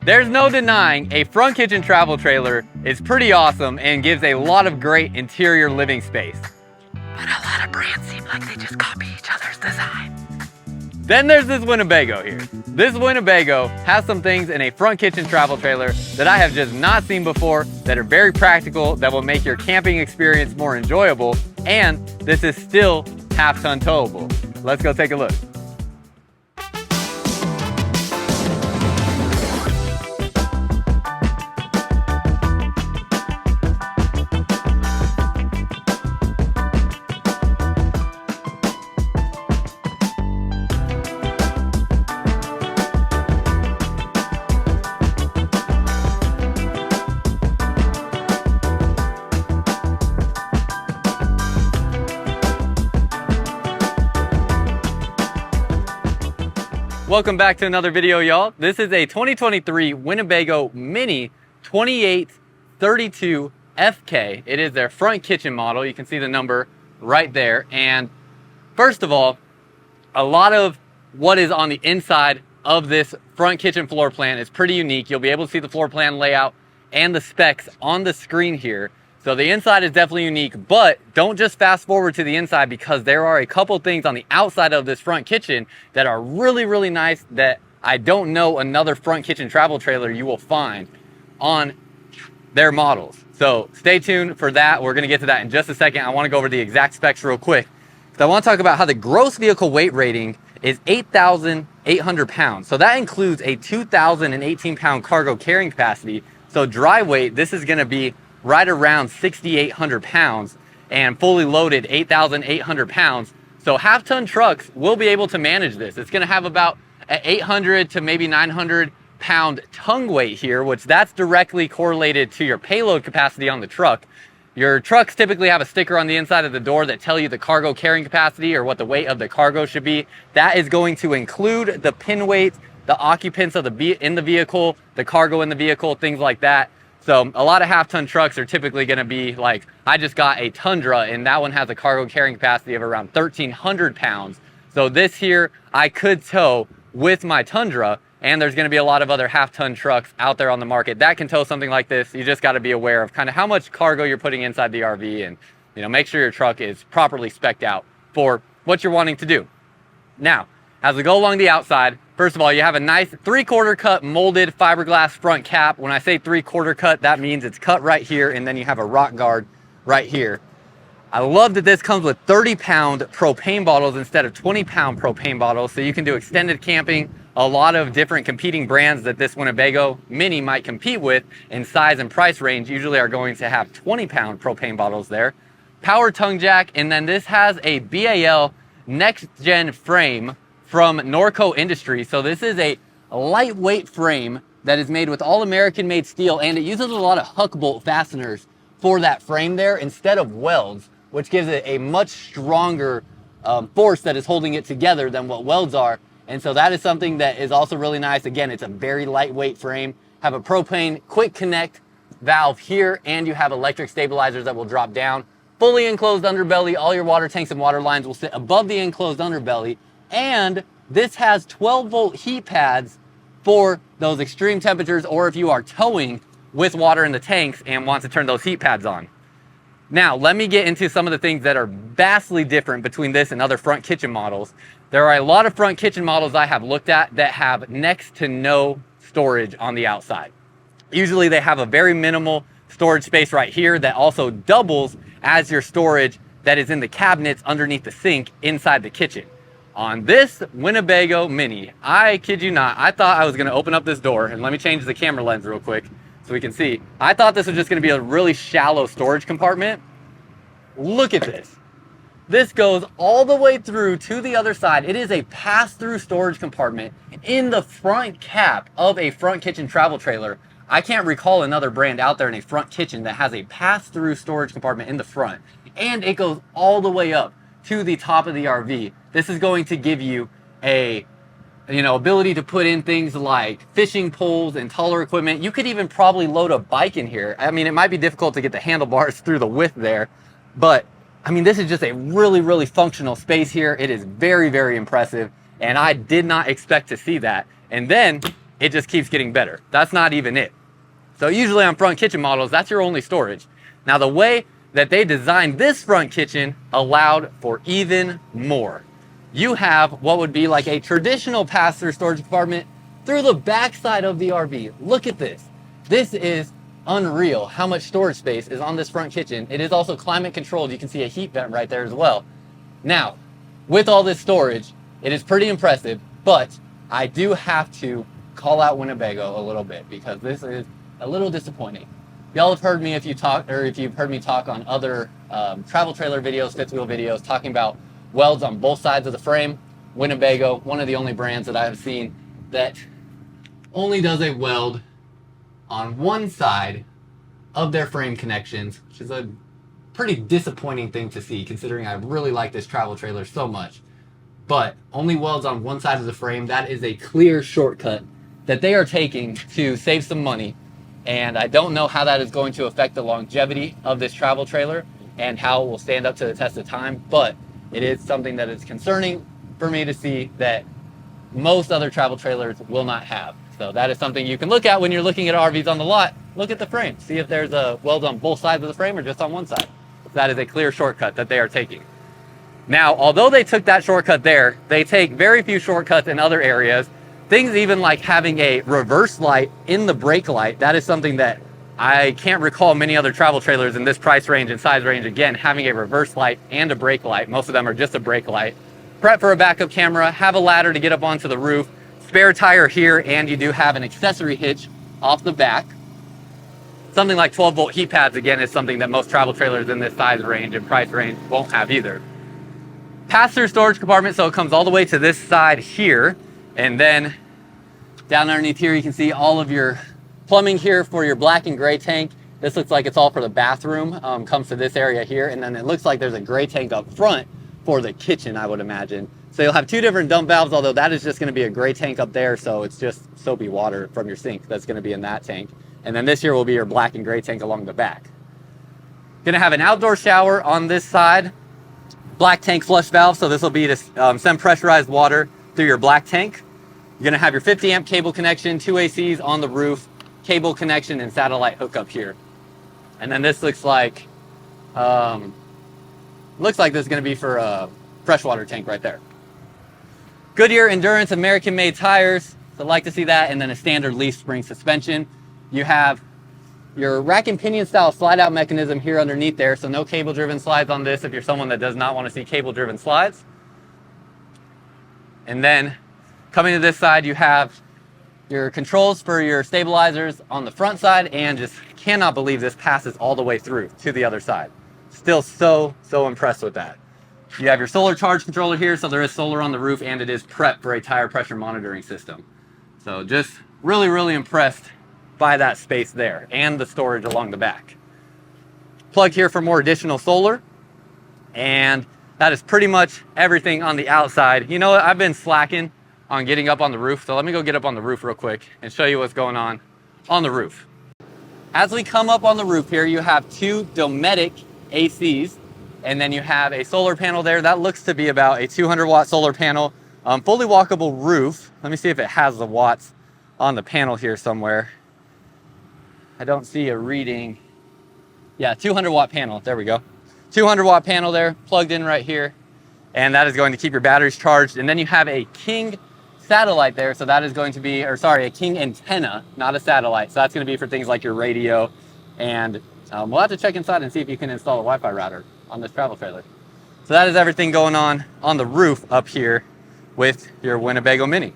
There's no denying a front kitchen travel trailer is pretty awesome and gives a lot of great interior living space. But a lot of brands seem like they just copy each other's design. Then there's this Winnebago here. This Winnebago has some things in a front kitchen travel trailer that I have just not seen before, that are very practical, that will make your camping experience more enjoyable, and this is still half-ton towable. Let's go take a look. Welcome back to another video, y'all. This is a 2023 Winnebago Minnie 2832 FK. It is their front kitchen model. You can see the number right there. And first of all, a lot of what is on the inside of this front kitchen floor plan is pretty unique. You'll be able to see the floor plan layout and the specs on the screen here. So the inside is definitely unique, but don't just fast forward to the inside, because there are a couple things on the outside of this front kitchen that are really, really nice that I don't know another front kitchen travel trailer you will find on their models. So stay tuned for that. We're gonna get to that in just a second. I wanna go over the exact specs real quick. So I wanna talk about how the gross vehicle weight rating is 8,800 pounds. So that includes a 2,018 pound cargo carrying capacity. So dry weight, this is gonna be right around 6,800 pounds, and fully loaded 8,800 pounds. So half-ton trucks will be able to manage this. It's gonna have about an 800 to maybe 900 pound tongue weight here, which that's directly correlated to your payload capacity on the truck. Your trucks typically have a sticker on the inside of the door that tell you the cargo carrying capacity or what the weight of the cargo should be. That is going to include the pin weight, the occupants of in the vehicle, the cargo in the vehicle, things like that. So a lot of half-ton trucks are typically going to be like, I just got a Tundra and that one has a cargo carrying capacity of around 1,300 pounds. So this here, I could tow with my Tundra, and there's going to be a lot of other half-ton trucks out there on the market that can tow something like this. You just got to be aware of kind of how much cargo you're putting inside the RV, and make sure your truck is properly spec'd out for what you're wanting to do. Now, as we go along the outside, first of all, you have a nice 3/4 cut molded fiberglass front cap. When I say 3/4 cut, that means it's cut right here, and then you have a rock guard right here. I love that this comes with 30-pound propane bottles instead of 20-pound propane bottles, so you can do extended camping. A lot of different competing brands that this Winnebago Minnie might compete with in size and price range usually are going to have 20-pound propane bottles there. Power tongue jack, and then this has a BAL next-gen frame from Norco Industries. So this is a lightweight frame that is made with all American made steel, and it uses a lot of huck bolt fasteners for that frame there instead of welds, which gives it a much stronger force that is holding it together than what welds are. And so that is something that is also really nice. Again, it's a very lightweight frame. Have a propane quick connect valve here, and you have electric stabilizers that will drop down. Fully enclosed underbelly. All your water tanks and water lines will sit above the enclosed underbelly. And this has 12-volt heat pads for those extreme temperatures, or if you are towing with water in the tanks and want to turn those heat pads on. Now, let me get into some of the things that are vastly different between this and other front kitchen models. There are a lot of front kitchen models I have looked at that have next to no storage on the outside. Usually they have a very minimal storage space right here that also doubles as your storage that is in the cabinets underneath the sink inside the kitchen. On this Winnebago Minnie, I kid you not, I thought I was gonna open up this door, and let me change the camera lens real quick so we can see. I thought this was just gonna be a really shallow storage compartment. Look at this. This goes all the way through to the other side. It is a pass-through storage compartment in the front cap of a front kitchen travel trailer. I can't recall another brand out there in a front kitchen that has a pass-through storage compartment in the front. And it goes all the way up to the top of the RV. This is going to give you a ability to put in things like fishing poles and taller equipment. You could even probably load a bike in here. I mean, it might be difficult to get the handlebars through the width there, but I mean, this is just a really, really functional space here. It is very, very impressive, and I did not expect to see that. And then it just keeps getting better. That's not even it. So usually on front kitchen models, that's your only storage. Now the way that they designed this front kitchen allowed for even more. You have what would be like a traditional pass-through storage compartment through the backside of the RV. Look at this. This is unreal how much storage space is on this front kitchen. It is also climate controlled. You can see a heat vent right there as well. Now, with all this storage, it is pretty impressive, but I do have to call out Winnebago a little bit because this is a little disappointing. Y'all have heard me if you've heard me talk on other travel trailer videos, fifth wheel videos, talking about welds on both sides of the frame. Winnebago, one of the only brands that I have seen that only does a weld on one side of their frame connections, which is a pretty disappointing thing to see considering I really like this travel trailer so much. But only welds on one side of the frame. That is a clear shortcut that they are taking to save some money. And I don't know how that is going to affect the longevity of this travel trailer and how it will stand up to the test of time, but it is something that is concerning for me to see that most other travel trailers will not have. So that is something you can look at when you're looking at RVs on the lot. Look at the frame, see if there's a weld on both sides of the frame or just on one side. That is a clear shortcut that they are taking. Now, although they took that shortcut there, they take very few shortcuts in other areas. Things even like having a reverse light in the brake light. That is something that I can't recall many other travel trailers in this price range and size range, again, having a reverse light and a brake light. Most of them are just a brake light. Prep for a backup camera, have a ladder to get up onto the roof, spare tire here, and you do have an accessory hitch off the back. Something like 12-volt heat pads, again, is something that most travel trailers in this size range and price range won't have either. Pass-through storage compartment, so it comes all the way to this side here, and then down underneath here you can see all of your plumbing here for your black and gray tank. This looks like it's all for the bathroom, comes to this area here, and then it looks like there's a gray tank up front for the kitchen, I would imagine. So you'll have two different dump valves, although that is just going to be a gray tank up there, so it's just soapy water from your sink that's going to be in that tank. And then this here will be your black and gray tank along the back. Going to have an outdoor shower on this side. Black tank flush valve, so this will be to send pressurized water through your black tank. You're going to have your 50 amp cable connection, two ACs on the roof, cable connection and satellite hookup here. And then this looks like this is going to be for a freshwater tank right there. Goodyear Endurance American made tires, so I'd like to see that, and then a standard leaf spring suspension. You have your rack and pinion style slide out mechanism here underneath there, so no cable driven slides on this if you're someone that does not want to see cable driven slides. And then coming to this side, you have your controls for your stabilizers on the front side, and just cannot believe this passes all the way through to the other side. Still so impressed with that. You have your solar charge controller here, so there is solar on the roof, and it is prepped for a tire pressure monitoring system. So just really impressed by that space there and the storage along the back. Plug here for more additional solar, and that is pretty much everything on the outside. You know what, I've been slacking on getting up on the roof, so let me go get up on the roof real quick and show you what's going on the roof. As we come up on the roof here, you have two Dometic ACs, and then you have a solar panel there. That looks to be about a 200 watt solar panel, fully walkable roof. Let me see if it has the watts on the panel here somewhere. I don't see a reading. Yeah, 200 watt panel, there we go. 200 watt panel there, plugged in right here. And that is going to keep your batteries charged. And then you have a King satellite there. So that is going to be, a King antenna, not a satellite. So that's going to be for things like your radio. And we'll have to check inside and see if you can install a Wi-Fi router on this travel trailer. So that is everything going on the roof up here with your Winnebago Minnie.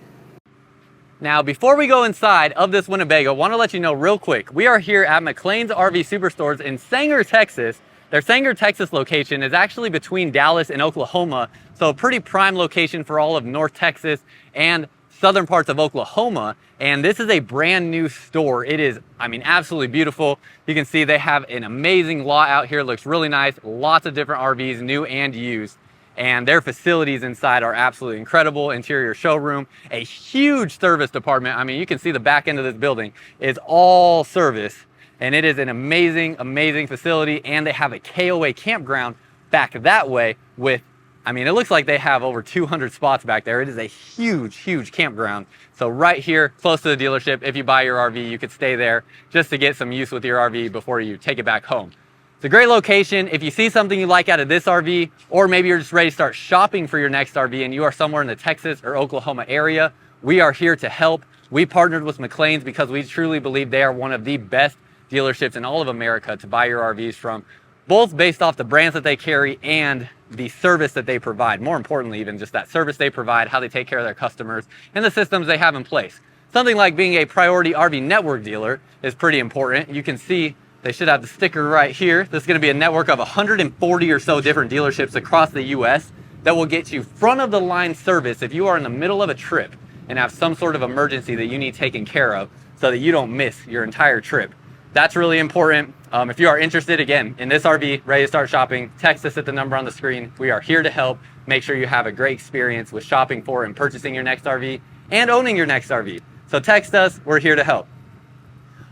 Now, before we go inside of this Winnebago, I want to let you know real quick, we are here at McClains RV Superstores in Sanger, Texas. Their Sanger, Texas location is actually between Dallas and Oklahoma, so a pretty prime location for all of North Texas and southern parts of Oklahoma. And this is a brand new store. It is, absolutely beautiful. You can see they have an amazing lot out here. It looks really nice. Lots of different RVs, new and used. And their facilities inside are absolutely incredible. Interior showroom, a huge service department. You can see the back end of this building is all service. And it is an amazing facility. And they have a KOA campground back that way with I mean, it looks like they have over 200 spots back there. It is a huge, huge campground. So right here, close to the dealership, if you buy your RV, you could stay there just to get some use with your RV before you take it back home. It's a great location. If you see something you like out of this RV, or maybe you're just ready to start shopping for your next RV and you are somewhere in the Texas or Oklahoma area, we are here to help. We partnered with McClains because we truly believe they are one of the best dealerships in all of America to buy your RVs from, both based off the brands that they carry and the service that they provide. More importantly, even just that service they provide, how they take care of their customers, and the systems they have in place. Something like being a Priority RV Network dealer is pretty important. You can see they should have the sticker right here. This is going to be a network of 140 or so different dealerships across the US that will get you front of the line service if you are in the middle of a trip and have some sort of emergency that you need taken care of so that you don't miss your entire trip. That's really important. If you are interested, again, in this RV, ready to start shopping, text us at the number on the screen. We are here to help. Make sure you have a great experience with shopping for and purchasing your next RV and owning your next RV. So text us, we're here to help.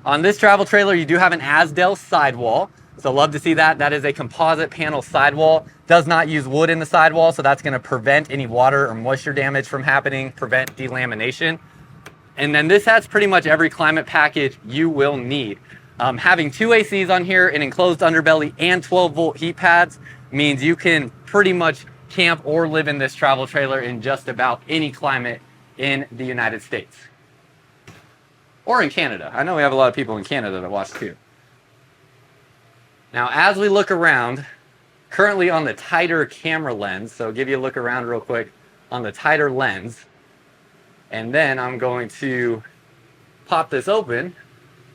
On this travel trailer, you do have an Asdel sidewall. So love to see that. That is a composite panel sidewall. Does not use wood in the sidewall, so that's gonna prevent any water or moisture damage from happening, prevent delamination. And then this has pretty much every climate package you will need. Having 2 ACs on here, an enclosed underbelly, and 12-volt heat pads means you can pretty much camp or live in this travel trailer in just about any climate in the United States. Or in Canada. I know we have a lot of people in Canada that watch too. Now, as we look around, currently on the tighter camera lens, so give you a look around real quick on the tighter lens, and then I'm going to pop this open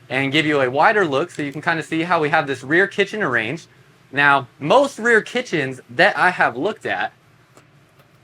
and give you a wider look so you can kind of see how we have this rear kitchen arranged. Now, most rear kitchens that I have looked at,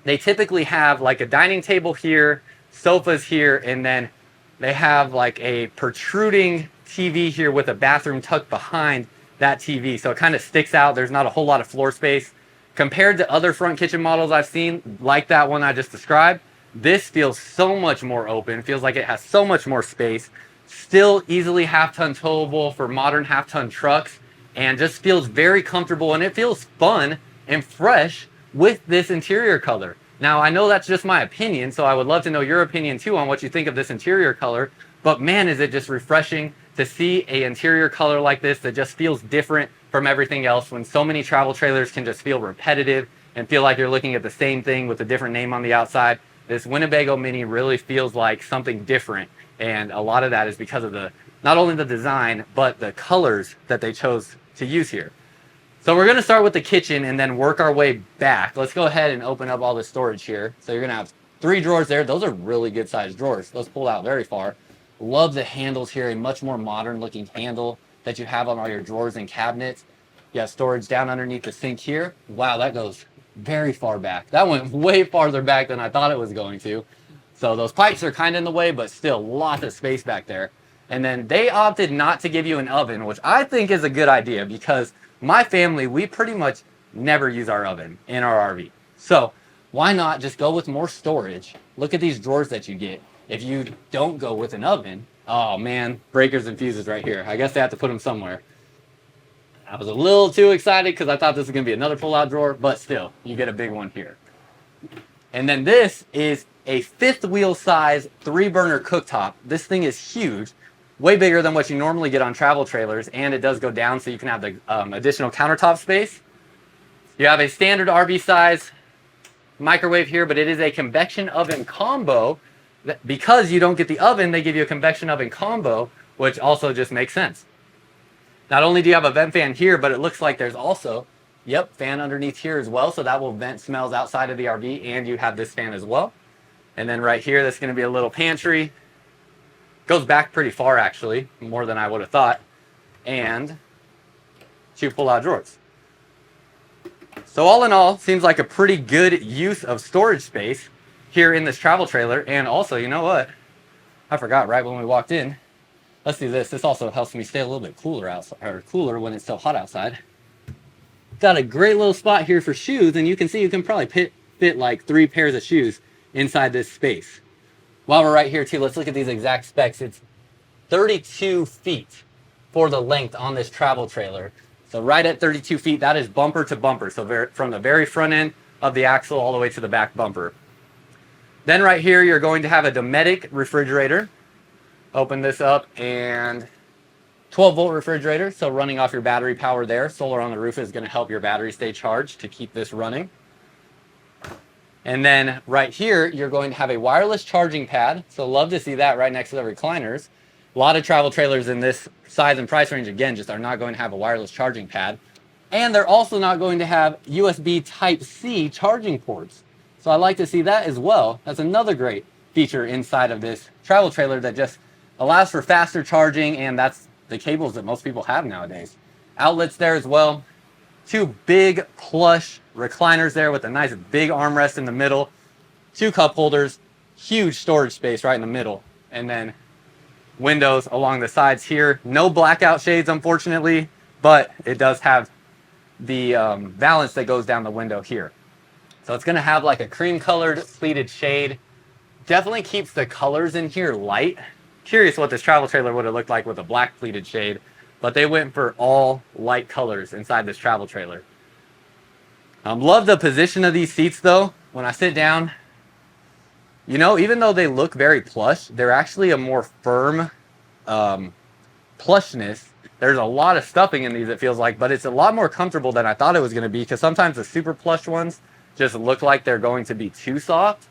they typically have like a dining table here, sofas here, and then they have like a protruding TV here with a bathroom tucked behind that TV. So it kind of sticks out. There's not a whole lot of floor space. Compared to other front kitchen models I've seen, like that one I just described, this feels so much more open. It feels like it has so much more space. Still easily half-ton towable for modern half-ton trucks, and just feels very comfortable, and it feels fun and fresh with this interior color. Now, I know that's just my opinion, so I would love to know your opinion too on what you think of this interior color, but man, is it just refreshing to see an interior color like this that just feels different from everything else, when so many travel trailers can just feel repetitive and feel like you're looking at the same thing with a different name on the outside. This Winnebago Minnie really feels like something different. And a lot of that is because of not only the design, but the colors that they chose to use here. So we're gonna start with the kitchen and then work our way back. Let's go ahead and open up all the storage here. So you're gonna have 3 drawers there. Those are really good sized drawers. Those pull out very far. Love the handles here, a much more modern looking handle that you have on all your drawers and cabinets. You have storage down underneath the sink here. Wow, that goes very far back. That went way farther back than I thought it was going to. So those pipes are kind of in the way, but still lots of space back there. And then they opted not to give you an oven, which I think is a good idea because my family, we pretty much never use our oven in our RV. So why not just go with more storage? Look at these drawers that you get. If you don't go with an oven, oh man, breakers and fuses right here. I guess they have to put them somewhere. I was a little too excited because I thought this was going to be another pull-out drawer, but still, you get a big one here. And then this is a 5th wheel size 3-burner cooktop. This thing is huge, way bigger than what you normally get on travel trailers, and it does go down so you can have the additional countertop space. You have a standard RV size microwave here, but it is a convection oven combo. Because you don't get the oven, they give you a convection oven combo, which also just makes sense. Not only do you have a vent fan here, but it looks like there's also, yep, fan underneath here as well, so that will vent smells outside of the RV, and you have this fan as well. And then right here, that's gonna be a little pantry. Goes back pretty far actually, more than I would have thought. And 2 pull-out drawers. So all in all, seems like a pretty good use of storage space here in this travel trailer. And also, you know what? I forgot right when we walked in. Let's do this. This also helps me stay a little bit cooler outside, or cooler when it's so hot outside. Got a great little spot here for shoes, and you can see you can probably fit like 3 pairs of shoes inside this space. While we're right here too, let's look at these exact specs. It's 32 feet for the length on this travel trailer. So right at 32 feet, that is bumper to bumper. So from the very front end of the axle all the way to the back bumper. Then right here, you're going to have a Dometic refrigerator. Open this up, and 12-volt refrigerator, so running off your battery power there. Solar on the roof is going to help your battery stay charged to keep this running. And then right here, you're going to have a wireless charging pad. So love to see that right next to the recliners. A lot of travel trailers in this size and price range, again, just are not going to have a wireless charging pad. And they're also not going to have USB Type-C charging ports. So I like to see that as well. That's another great feature inside of this travel trailer that just allows for faster charging, and that's the cables that most people have nowadays. Outlets there as well. Two big plush recliners there with a nice big armrest in the middle. Two cup holders, huge storage space right in the middle. And then windows along the sides here. No blackout shades, unfortunately, but it does have the valance that goes down the window here. So it's gonna have like a cream colored pleated shade. Definitely keeps the colors in here light. Curious what this travel trailer would have looked like with a black pleated shade, but they went for all light colors inside this travel trailer. Love the position of these seats though. When I sit down, you know, even though they look very plush, they're actually a more firm plushness. There's a lot of stuffing in these, it feels like, but it's a lot more comfortable than I thought it was going to be, because sometimes the super plush ones just look like they're going to be too soft,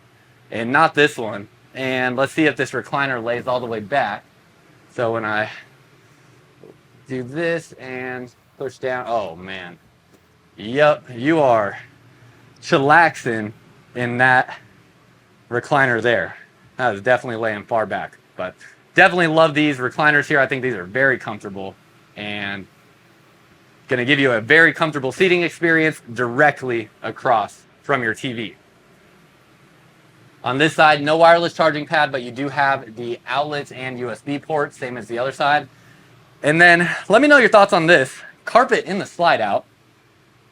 and not this one. And let's see if this recliner lays all the way back. So when I do this and push down, oh man. Yep, you are chillaxing in that recliner there. That is definitely laying far back, but definitely love these recliners here. I think these are very comfortable and going to give you a very comfortable seating experience directly across from your TV. On this side, no wireless charging pad, but you do have the outlets and USB ports, same as the other side. And then let me know your thoughts on this. Carpet in the slide out.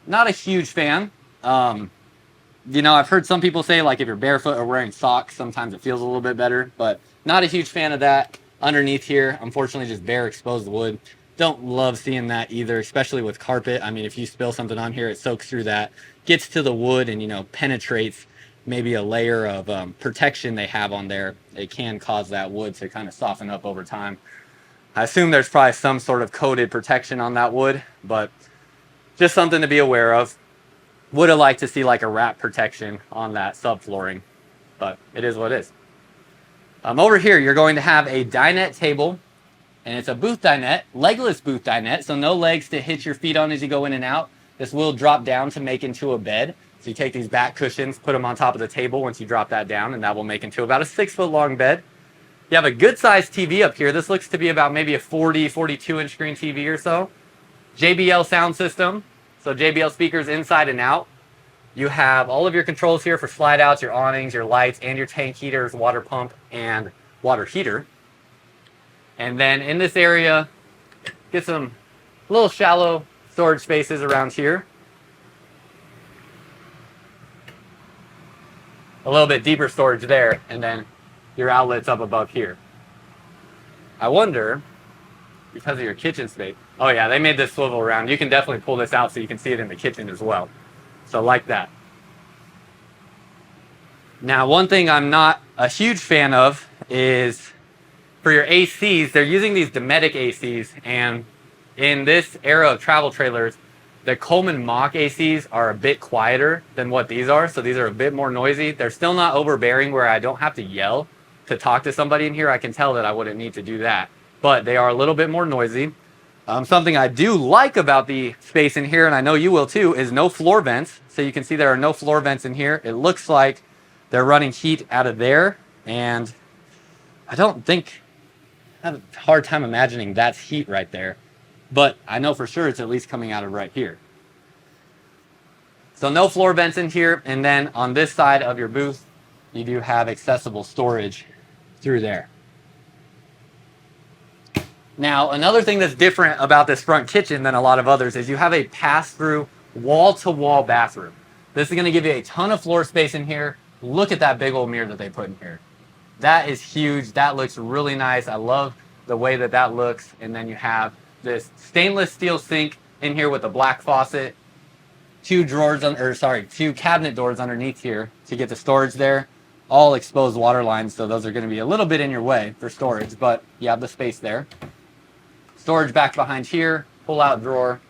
Not a huge fan. You know, I've heard some people say, like, if you're barefoot or wearing socks, sometimes it feels a little bit better, but not a huge fan of that. Underneath here, unfortunately, just bare exposed wood. Don't love seeing that either, especially with carpet. I mean, if you spill something on here, it soaks through that, gets to the wood, and, you know, penetrates maybe a layer of protection they have on there. It can cause that wood to kind of soften up over time. I assume there's probably some sort of coated protection on that wood, but just something to be aware of. Would have liked to see like a wrap protection on that subflooring, but it is what it is. Over here, you're going to have a dinette table, and it's a booth dinette, legless booth dinette, so no legs to hit your feet on as you go in and out. This will drop down to make into a bed. So you take these back cushions, put them on top of the table once you drop that down, and that will make into about a 6-foot long bed. You have a good sized TV up here. This looks to be about maybe a 42 inch screen TV or so. JBL sound system. So JBL speakers inside and out. You have all of your controls here for slide outs, your awnings, your lights, and your tank heaters, water pump, and water heater. And then in this area, get some little shallow storage spaces around here. A little bit deeper storage there, and then your outlets up above here. I wonder, because of your kitchen space, oh yeah, they made this swivel around. You can definitely pull this out so you can see it in the kitchen as well. So like that. Now, one thing I'm not a huge fan of is for your ACs, they're using these Dometic ACs, and in this era of travel trailers, the Coleman Mach ACs are a bit quieter than what these are, so these are a bit more noisy. They're still not overbearing where I don't have to yell to talk to somebody in here. I can tell that I wouldn't need to do that, but they are a little bit more noisy. Something I do like about the space in here, and I know you will too, is no floor vents. So you can see there are no floor vents in here. It looks like they're running heat out of there, and I don't think, I have a hard time imagining that's heat right there. But I know for sure it's at least coming out of right here. So no floor vents in here, and then on this side of your booth, you do have accessible storage through there. Now, another thing that's different about this front kitchen than a lot of others is you have a pass-through wall-to-wall bathroom. This is going to give you a ton of floor space in here. Look at that big old mirror that they put in here. That is huge. That looks really nice. I love the way that that looks. And then you have this stainless steel sink in here with a black faucet. two cabinet doors underneath here to get the storage there. All exposed water lines, so those are going to be a little bit in your way for storage, but you have the space there. Storage back behind here, pull out drawer,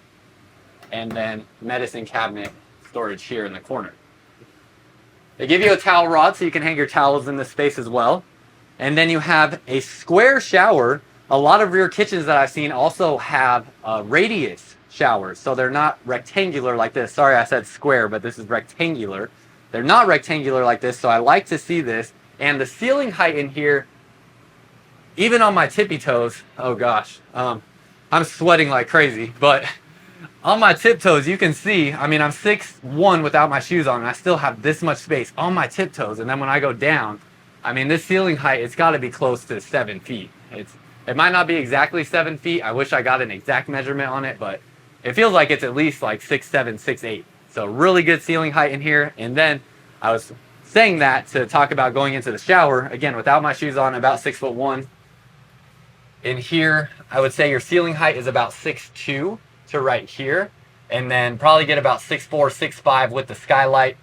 and then medicine cabinet storage here in the corner. They give you a towel rod so you can hang your towels in this space as well. And then you have a square shower. A lot of rear kitchens that I've seen also have radius showers, so they're not rectangular like this. Sorry, I said square, but this is rectangular. They're not rectangular like this, so I like to see this. And the ceiling height in here, even on my tippy toes, oh gosh, I'm sweating like crazy, but on my tiptoes, you can see, I mean, I'm 6'1" without my shoes on, and I still have this much space on my tiptoes. And then when I go down, I mean, this ceiling height, it's got to be close to 7 feet. It might not be exactly 7 feet. I wish I got an exact measurement on it, but it feels like it's at least like 6'7", 6'8". So really good ceiling height in here. And then I was saying that to talk about going into the shower. Again, without my shoes on, about 6'1". In here, I would say your ceiling height is about 6'2" to right here. And then probably get about 6'4", 6'5" with the skylight.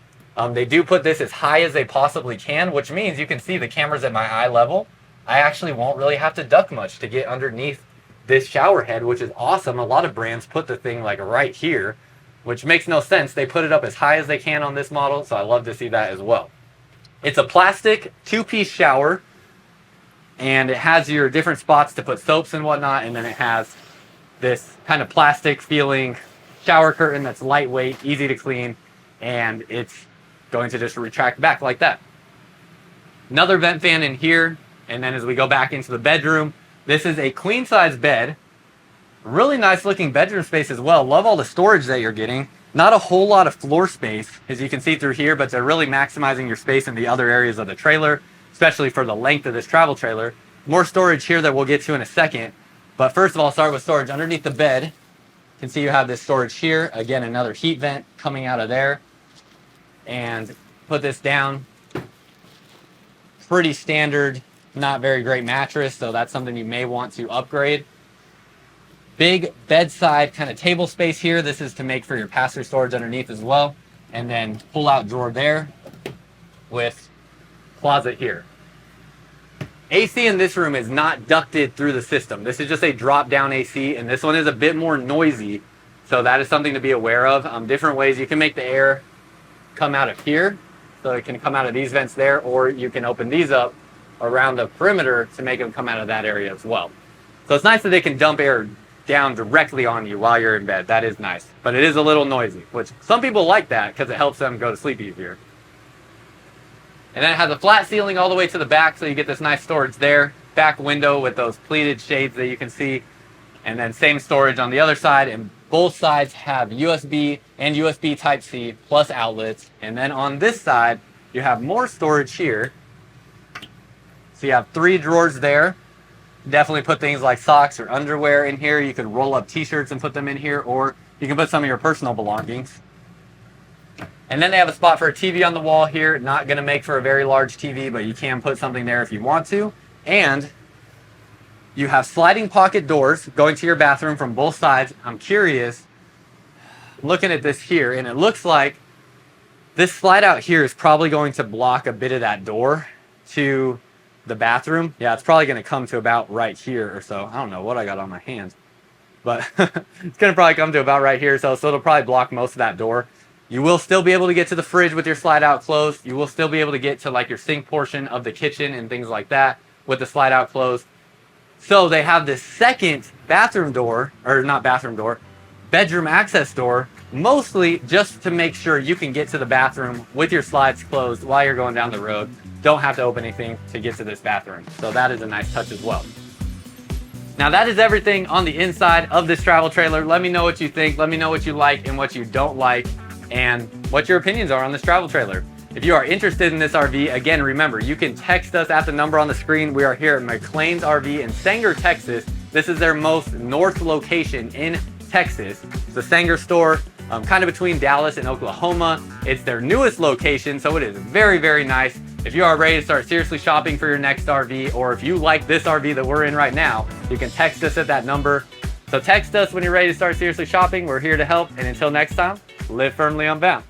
They do put this as high as they possibly can, which means you can see the cameras at my eye level. I actually won't really have to duck much to get underneath this shower head, which is awesome. A lot of brands put the thing like right here, which makes no sense. They put it up as high as they can on this model, so I love to see that as well. It's a plastic 2-piece shower, and it has your different spots to put soaps and whatnot, and then it has this kind of plastic feeling shower curtain that's lightweight, easy to clean, and it's going to just retract back like that. Another vent fan in here, and then as we go back into the bedroom, this is a queen size bed. Really nice looking bedroom space as well. Love all the storage that you're getting. Not a whole lot of floor space, as you can see through here, but they're really maximizing your space in the other areas of the trailer, especially for the length of this travel trailer. More storage here that we'll get to in a second. But first of all, start with storage underneath the bed. You can see you have this storage here. Again, another heat vent coming out of there. And put this down. Pretty standard, not very great mattress, so that's something you may want to upgrade. Big bedside kind of table space here. This is to make for your pass-through storage underneath as well. And then pull out drawer there with closet here. AC in this room is not ducted through the system. This is just a drop down AC, and this one is a bit more noisy. So that is something to be aware of. Different ways you can make the air come out of here. So it can come out of these vents there, or you can open these up around the perimeter to make them come out of that area as well. So it's nice that they can dump air down directly on you while you're in bed. That is nice, but it is a little noisy, which some people like that because it helps them go to sleep easier. And then it has a flat ceiling all the way to the back, so you get this nice storage there. Back window with those pleated shades that you can see, and then same storage on the other side. And both sides have USB and USB Type-C plus outlets. And then on this side, you have more storage here. So you have 3 drawers there. Definitely put things like socks or underwear in here. You could roll up t-shirts and put them in here, or you can put some of your personal belongings. And then they have a spot for a TV on the wall here. Not going to make for a very large TV, but you can put something there if you want to. And you have sliding pocket doors going to your bathroom from both sides. I'm curious, looking at this here, and it looks like this slide out here is probably going to block a bit of that door to the bathroom. Yeah, it's probably going to come to about right here or so. I don't know what I got on my hands, but it's going to probably come to about right here. So it'll probably block most of that door. You will still be able to get to the fridge with your slide out closed. You will still be able to get to like your sink portion of the kitchen and things like that with the slide out closed. So they have this second bathroom door, or not bathroom door, bedroom access door, mostly just to make sure you can get to the bathroom with your slides closed while you're going down the road. Don't have to open anything to get to this bathroom. So that is a nice touch as well. Now that is everything on the inside of this travel trailer. Let me know what you think. Let me know what you like and what you don't like, and what your opinions are on this travel trailer. If you are interested in this RV, again, remember, you can text us at the number on the screen. We are here at McClains RV in Sanger, Texas. This is their most north location in Texas. It's the Sanger store, kind of between Dallas and Oklahoma. It's their newest location, so it is very, very nice. If you are ready to start seriously shopping for your next RV, or if you like this RV that we're in right now, you can text us at that number. So text us when you're ready to start seriously shopping. We're here to help, and until next time, Live firmly unbound.